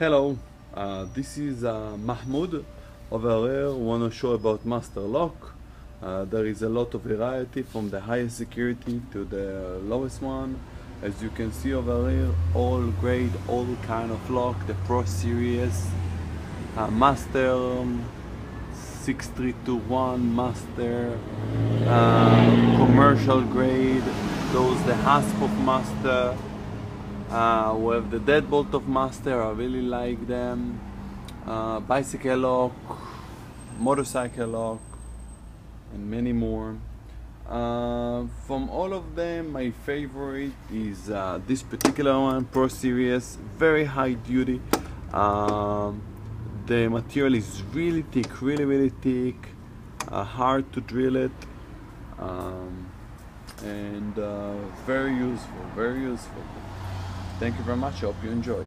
Hello, this is Mahmoud. Over here, want to show about Masterlock. There is a lot of variety from the highest security to the lowest one. As you can see over here, all grade, all kind of lock, the Pro Series, Master 6321, Master, commercial grade, those the hasp of Master. We have the deadbolt of Master, I really like them. Bicycle lock, motorcycle lock, and many more. From all of them, my favorite is this particular one, Pro Series, very high duty. The material is really thick, really thick, hard to drill it, and very useful. Thank you very much. I hope you enjoy.